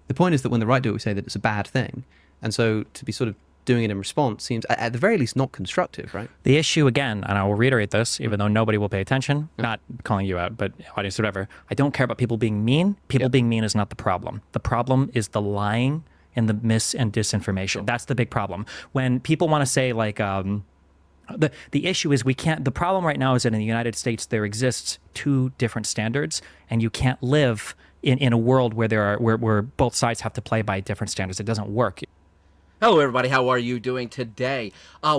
The point is that when the right do it, we say that it's a bad thing. And so to be sort of doing it in response seems, at the very least, not constructive, right? The issue, again, and I will reiterate this, even though nobody will pay attention, not calling you out, but audience or whatever, I don't care about people being mean. People being mean is not the problem. The problem is the lying and the mis and disinformation. Sure. That's the big problem. When people want to say like, the issue is we can't, the problem right now is that in the United States, there exists two different standards, and you can't live in a world where there are, where both sides have to play by different standards. It doesn't work. Hello, everybody. How are you doing today?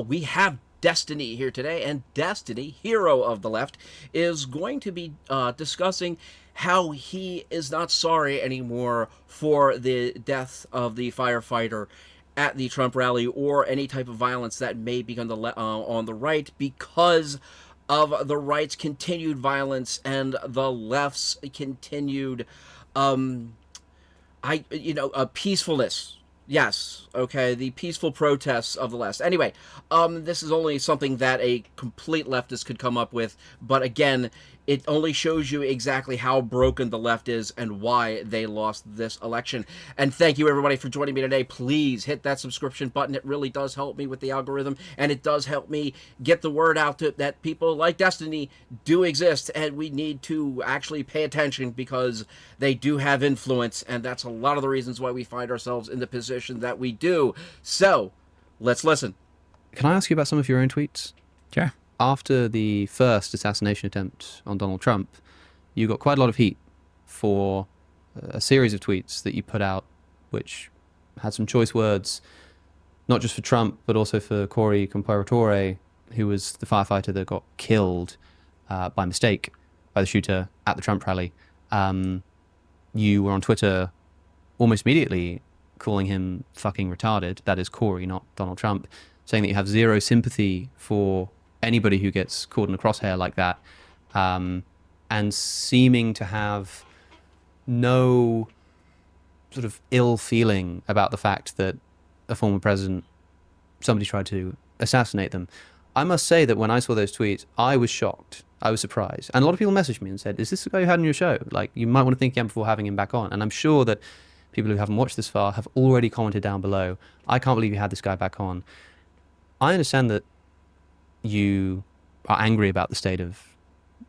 We have Destiny here today, and Destiny, hero of the left, is going to be discussing how he is not sorry anymore for the death of the firefighter at the Trump rally or any type of violence that may be on the right because of the right's continued violence and the left's continued, peacefulness. Yes, okay, the peaceful protests of the left. Anyway, this is only something that a complete leftist could come up with, but again, it only shows you exactly how broken the left is and why they lost this election. And thank you, everybody, for joining me today. Please hit that subscription button. It really does help me with the algorithm, and it does help me get the word out that people like Destiny do exist, and we need to actually pay attention because they do have influence, and that's a lot of the reasons why we find ourselves in the position that we do. So, let's listen. Can I ask you about some of your own tweets? Sure. After the first assassination attempt on Donald Trump, you got quite a lot of heat for a series of tweets that you put out, which had some choice words, not just for Trump, but also for Corey Comparatore, who was the firefighter that got killed by mistake by the shooter at the Trump rally. You were on Twitter almost immediately calling him fucking retarded. That is Corey, not Donald Trump, saying that you have zero sympathy for anybody who gets caught in a crosshair like that, and seeming to have no sort of ill feeling about the fact that a former president, somebody tried to assassinate them. I must say that when I saw those tweets, I was shocked. I was surprised. And a lot of people messaged me and said, is this the guy you had on your show? Like, you might want to think again before having him back on. And I'm sure that people who haven't watched this far have already commented down below, I can't believe you had this guy back on. I understand that you are angry about the state of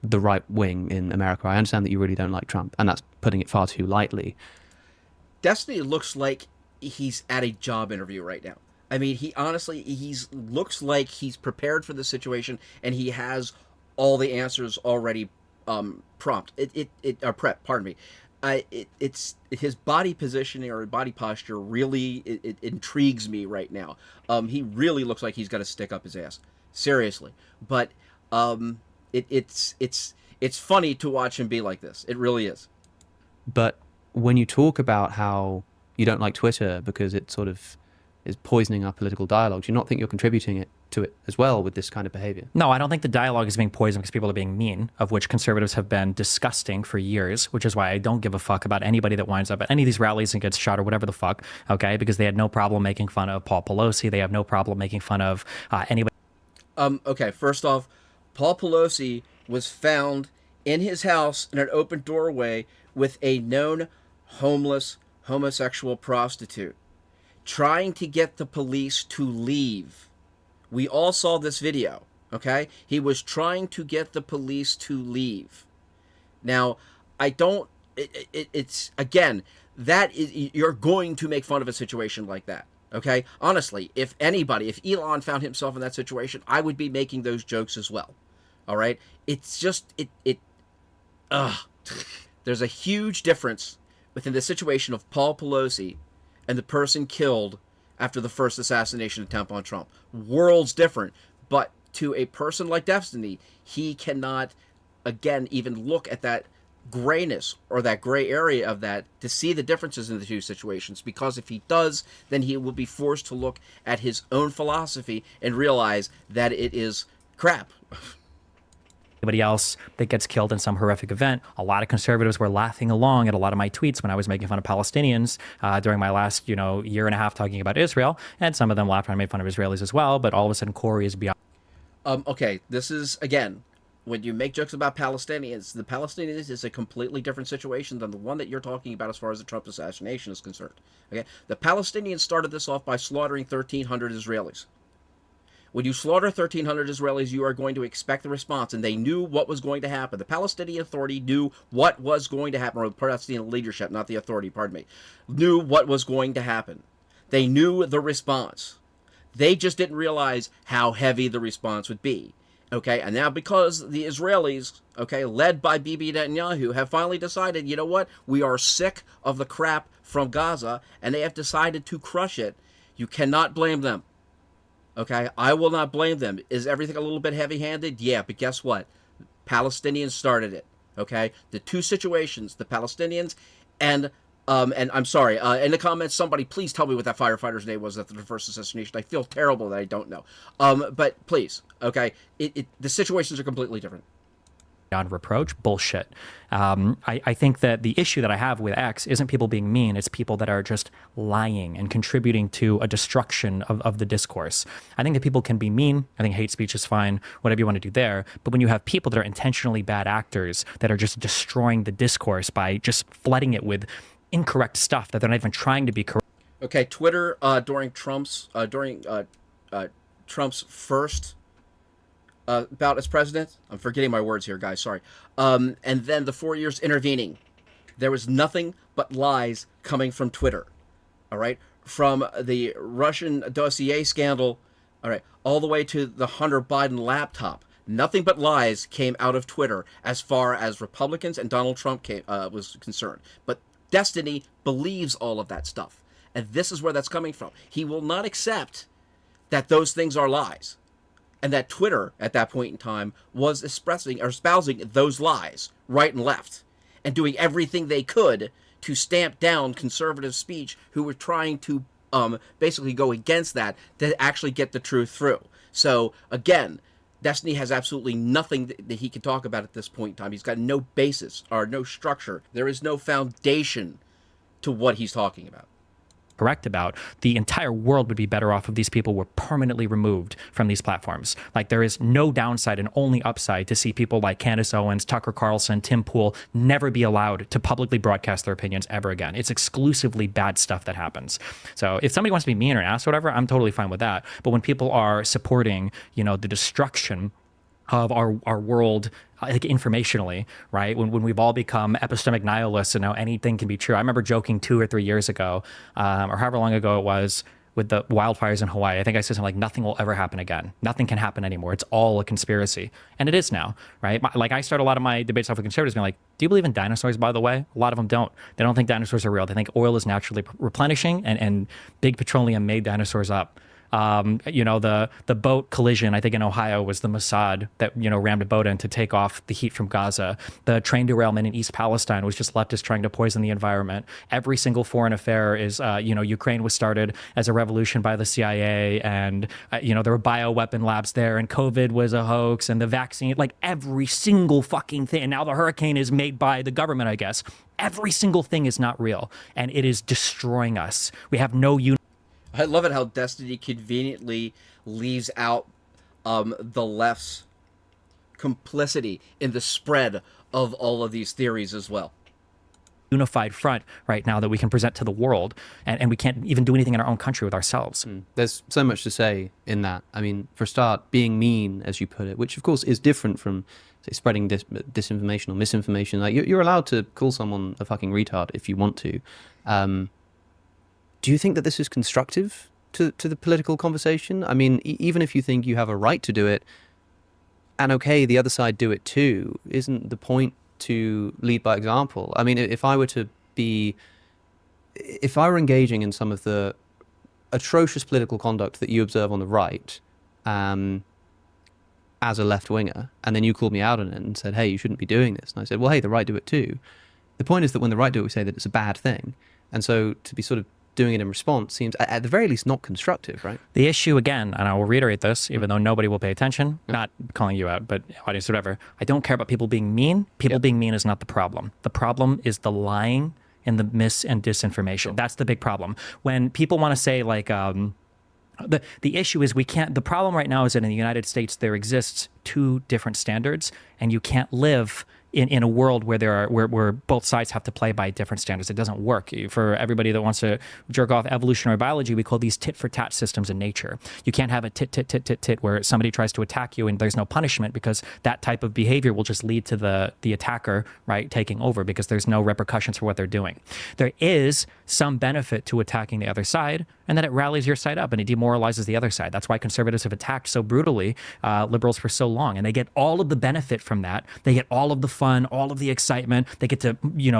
the right wing in America. I understand that you really don't like Trump, and that's putting it far too lightly. Destiny looks like he's at a job interview right now. I mean, he honestly, looks like he's prepared for the situation, and he has all the answers already prepped. Pardon me. It's his body positioning or body posture really it intrigues me right now. He really looks like he's got to stick up his ass. Seriously, but it's funny to watch him be like this. It really is. But when you talk about how you don't like Twitter because it sort of is poisoning our political dialogue, do you not think you're contributing to it as well with this kind of behavior? No, I don't think the dialogue is being poisoned because people are being mean, of which conservatives have been disgusting for years, which is why I don't give a fuck about anybody that winds up at any of these rallies and gets shot or whatever the fuck, okay? Because they had no problem making fun of Paul Pelosi. They have no problem making fun of anybody. Okay, first off, Paul Pelosi was found in his house in an open doorway with a known homeless homosexual prostitute, trying to get the police to leave. We all saw this video, okay? He was trying to get the police to leave. Now, it's again, that is, you're going to make fun of a situation like that. Okay, honestly, if Elon found himself in that situation, I would be making those jokes as well. All right, it's just there's a huge difference within the situation of Paul Pelosi and the person killed after the first assassination attempt on Trump. Worlds different, but to a person like Destiny, he cannot again even look at that grayness or that gray area of that to see the differences in the two situations, because if he does, then he will be forced to look at his own philosophy and realize that it is crap. Anybody else that gets killed in some horrific event. A lot of conservatives were laughing along at a lot of my tweets when I was making fun of Palestinians during my last year and a half talking about Israel, and some of them laughed when I made fun of Israelis as well, but all of a sudden Corey is beyond. Okay, this is again when you make jokes about Palestinians, the Palestinians is a completely different situation than the one that you're talking about as far as the Trump assassination is concerned. Okay, the Palestinians started this off by slaughtering 1,300 Israelis. When you slaughter 1,300 Israelis, you are going to expect the response, and they knew what was going to happen. The Palestinian Authority knew what was going to happen, or the Palestinian leadership, not the authority, pardon me, knew what was going to happen. They knew the response. They just didn't realize how heavy the response would be. Okay, and now because the Israelis, okay, led by Bibi Netanyahu, have finally decided, you know what, we are sick of the crap from Gaza, and they have decided to crush it, you cannot blame them. Okay, I will not blame them. Is everything a little bit heavy-handed? Yeah, but guess what? Palestinians started it. Okay, the two situations, the Palestinians and I'm sorry, in the comments, somebody please tell me what that firefighter's name was after the first assassination. I feel terrible that I don't know. But please, okay, the situations are completely different. On reproach, bullshit. I think that the issue that I have with X isn't people being mean, it's people that are just lying and contributing to a destruction of the discourse. I think that people can be mean. I think hate speech is fine, whatever you want to do there. But when you have people that are intentionally bad actors that are just destroying the discourse by just flooding it with incorrect stuff that they're not even trying to be correct. Okay, Twitter during Trump's first bout as president. I'm forgetting my words here, guys. Sorry. And then the 4 years intervening, there was nothing but lies coming from Twitter. All right, from the Russian dossier scandal, all right, all the way to the Hunter Biden laptop. Nothing but lies came out of Twitter as far as Republicans and Donald Trump was concerned. But Destiny believes all of that stuff, and this is where that's coming from. He will not accept that those things are lies. And that Twitter, at that point in time, was espousing those lies right and left, and doing everything they could to stamp down conservative speech who were trying to basically go against that to actually get the truth through. So, again, Destiny has absolutely nothing that he can talk about at this point in time. He's got no basis or no structure. There is no foundation to what he's talking about. Correct about, the entire world would be better off if these people were permanently removed from these platforms. Like, there is no downside and only upside to see people like Candace Owens, Tucker Carlson, Tim Pool never be allowed to publicly broadcast their opinions ever again. It's exclusively bad stuff that happens. So if somebody wants to be mean or an ass or whatever, I'm totally fine with that. But when people are supporting, the destruction of our world, like informationally, right? When we've all become epistemic nihilists and now anything can be true. I remember joking 2 or 3 years ago, or however long ago it was, with the wildfires in Hawaii. I think I said something like, nothing will ever happen again. Nothing can happen anymore. It's all a conspiracy. And it is now, right? Like, I start a lot of my debates off with conservatives being like, do you believe in dinosaurs, by the way? A lot of them don't. They don't think dinosaurs are real. They think oil is naturally replenishing and big petroleum made dinosaurs up. The boat collision, I think in Ohio, was the Mossad that, rammed a boat in to take off the heat from Gaza. The train derailment in East Palestine was just leftists trying to poison the environment. Every single foreign affair is, Ukraine was started as a revolution by the CIA, and, there were bioweapon labs there, and COVID was a hoax, and the vaccine, like every single fucking thing. And now the hurricane is made by the government, I guess. Every single thing is not real, and it is destroying us. We have no I love it how Destiny conveniently leaves out the left's complicity in the spread of all of these theories as well. Unified front right now that we can present to the world, and we can't even do anything in our own country with ourselves. There's so much to say in that. I mean, for a start, being mean, as you put it, which of course is different from, say, spreading disinformation or misinformation. Like, you're allowed to call someone a fucking retard if you want to. Do you think that this is constructive to the political conversation? I mean, even if you think you have a right to do it, and okay, the other side do it too, isn't the point to lead by example? I mean, if I were engaging in some of the atrocious political conduct that you observe on the right, as a left-winger, and then you called me out on it and said, hey, you shouldn't be doing this. And I said, well, hey, the right do it too. The point is that when the right do it, we say that it's a bad thing. And so to be sort of doing it in response seems at the very least not constructive, right? The issue, again, and I will reiterate this, even though nobody will pay attention, not calling you out, but audience, whatever. I don't care about people being mean. People being mean is not the problem. The problem is the lying and the mis and disinformation. That's the big problem. When people want to say, like, The issue is the problem right now is that in the United States there exists two different standards, and you can't live in a world where both sides have to play by different standards. It doesn't work. For everybody that wants to jerk off evolutionary biology, we call these tit for tat systems in nature. You can't have a tit tit tit tit tit where somebody tries to attack you and there's no punishment, because that type of behavior will just lead to the attacker, right, taking over, because there's no repercussions for what they're doing. There is some benefit to attacking the other side, and then it rallies your side up and it demoralizes the other side. That's why conservatives have attacked so brutally liberals for so long, and they get all of the benefit from that. They get all of the fun, all of the excitement. They get to,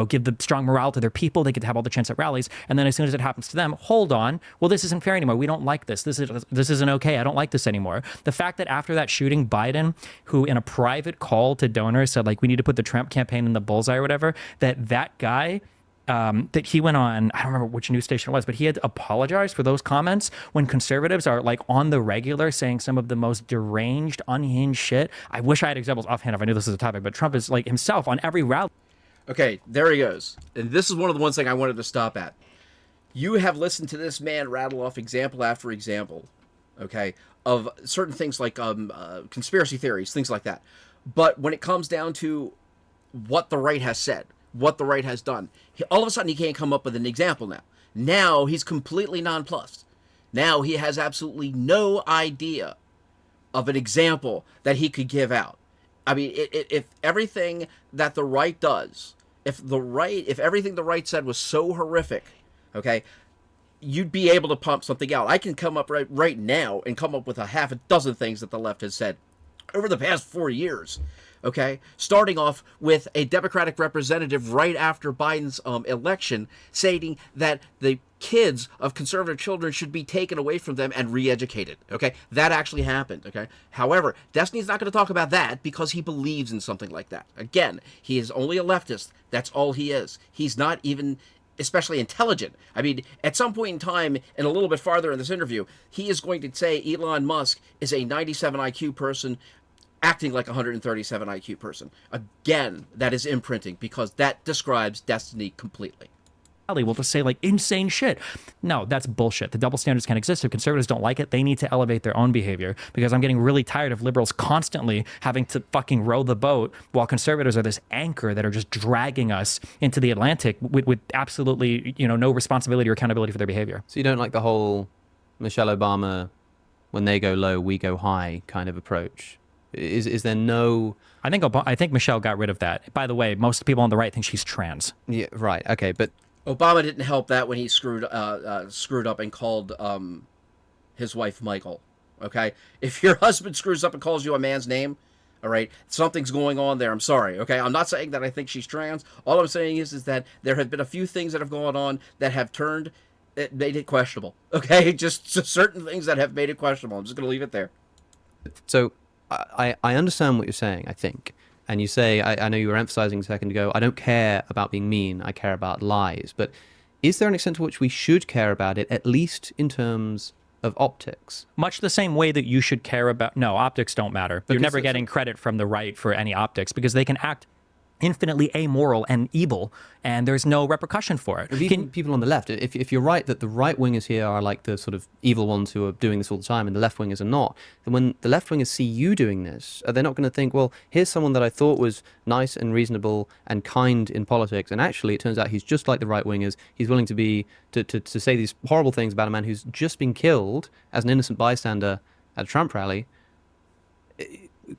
give the strong morale to their people. They get to have all the chance at rallies. And then as soon as it happens to them, hold on, well, this isn't fair anymore. We don't like this. This isn't okay. I don't like this anymore. The fact that after that shooting, Biden, who in a private call to donors said, like, we need to put the Trump campaign in the bullseye or whatever, that guy, that he went on, I don't remember which news station it was, but he had apologized for those comments when conservatives are like on the regular saying some of the most deranged, unhinged shit. I wish I had examples offhand if I knew this was a topic, but Trump is like himself on every rally. Okay, there he goes. And this is one of the ones thing I wanted to stop at. You have listened to this man rattle off example after example, okay, of certain things like conspiracy theories, things like that. But when it comes down to what the right has said, what the right has done, all of a sudden he can't come up with an example now. Now he's completely nonplussed. Now he has absolutely no idea of an example that he could give out. I mean, if everything that the right does, if everything the right said was so horrific, okay, you'd be able to pump something out. I can come up right now and come up with a half a dozen things that the left has said over the past 4 years. Okay, starting off with a Democratic representative right after Biden's election stating that the kids of conservative children should be taken away from them and re-educated. Okay, that actually happened. Okay, however, Destiny's not going to talk about that because he believes in something like that. Again, he is only a leftist. That's all he is. He's not even especially intelligent. I mean, at some point in time, and a little bit farther in this interview, he is going to say Elon Musk is a 97 IQ person acting like a 137 IQ person. Again, that is imprinting, because that describes Destiny completely. Will just say like insane shit. No, that's bullshit. The double standards can exist. If conservatives don't like it, they need to elevate their own behavior, because I'm getting really tired of liberals constantly having to fucking row the boat while conservatives are this anchor that are just dragging us into the Atlantic with absolutely, no responsibility or accountability for their behavior. So you don't like the whole Michelle Obama, when they go low, we go high kind of approach? Is there no... I think Michelle got rid of that. By the way, most people on the right think she's trans. Yeah, right. Okay, but Obama didn't help that when he screwed up and called his wife Michael. Okay, if your husband screws up and calls you a man's name, all right, something's going on there. I'm sorry. Okay, I'm not saying that I think she's trans. All I'm saying is that there have been a few things that have gone on that have made it questionable. Okay, just certain things that have made it questionable. I'm just going to leave it there. So I understand what you're saying, I think. And you say, I know you were emphasizing a second ago, I don't care about being mean, I care about lies. But is there an extent to which we should care about it, at least in terms of optics? Much the same way that you should care about... No, optics don't matter. You're never getting credit from the right for any optics, because they can act infinitely amoral and evil, and there's no repercussion for it. Even people on the left, if you're right that the right wingers here are like the sort of evil ones who are doing this all the time and the left wingers are not, then when the left wingers see you doing this, they're not going to think, well, here's someone that I thought was nice and reasonable and kind in politics, and actually it turns out he's just like the right wingers. He's willing to say these horrible things about a man who's just been killed as an innocent bystander at a Trump rally.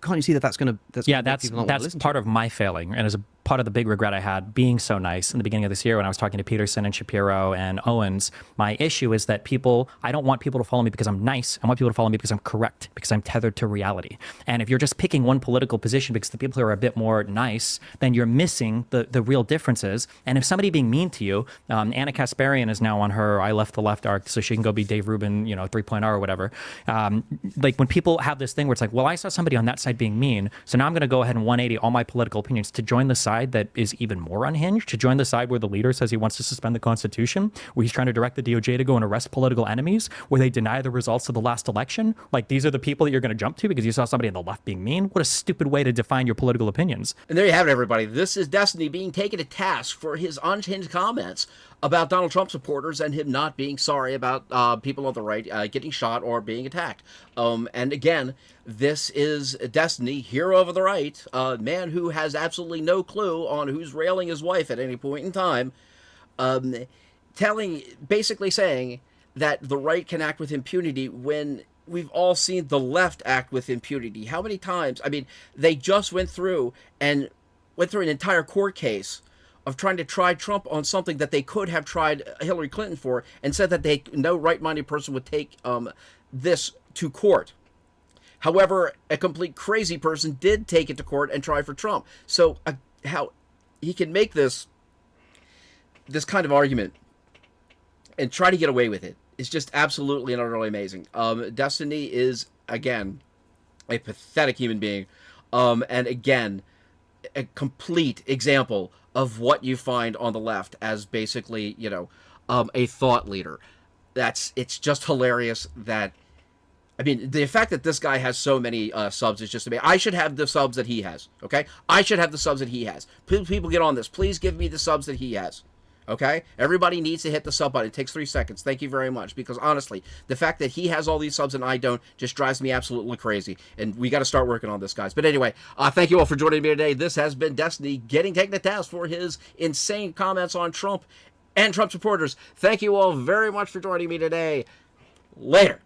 Can't you see that's part of my failing, and as a part of the big regret I had being so nice in the beginning of this year when I was talking to Peterson and Shapiro and Owens. My issue is that I don't want people to follow me because I'm nice. I want people to follow me because I'm correct, because I'm tethered to reality. And if you're just picking one political position because the people who are a bit more nice, then you're missing the real differences. And if somebody being mean to you, Anna Kasparian is now on her I Left the Left arc, so she can go be Dave Rubin, 3.0 or whatever. Like when people have this thing where it's like, well, I saw somebody on that side being mean, so now I'm going to go ahead and 180 all my political opinions to join the side that is even more unhinged, to join the side where the leader says he wants to suspend the Constitution, where he's trying to direct the DOJ to go and arrest political enemies, where they deny the results of the last election. Like, these are the people that you're going to jump to because you saw somebody on the left being mean? What a stupid way to define your political opinions. And there you have it, everybody. This is Destiny being taken to task for his unhinged comments about Donald Trump supporters and him not being sorry about people on the right getting shot or being attacked. And again, this is Destiny, hero of the right, a man who has absolutely no clue on who's railing his wife at any point in time, basically saying that the right can act with impunity when we've all seen the left act with impunity. How many times? I mean, they just went through an entire court case of trying to try Trump on something that they could have tried Hillary Clinton for, and said that no right-minded person would take this to court. However, a complete crazy person did take it to court and try for Trump. So how he can make this kind of argument and try to get away with it is just absolutely and utterly amazing. Destiny is, again, a pathetic human being. And again, a complete example of what you find on the left as basically, a thought leader. It's just hilarious that, I mean, the fact that this guy has so many subs is just amazing. I should have the subs that he has, okay? I should have the subs that he has. People get on this. Please give me the subs that he has. Okay? Everybody needs to hit the sub button. It takes 3 seconds. Thank you very much. Because honestly, the fact that he has all these subs and I don't just drives me absolutely crazy. And we got to start working on this, guys. But anyway, thank you all for joining me today. This has been Destiny getting taken to task for his insane comments on Trump and Trump supporters. Thank you all very much for joining me today. Later.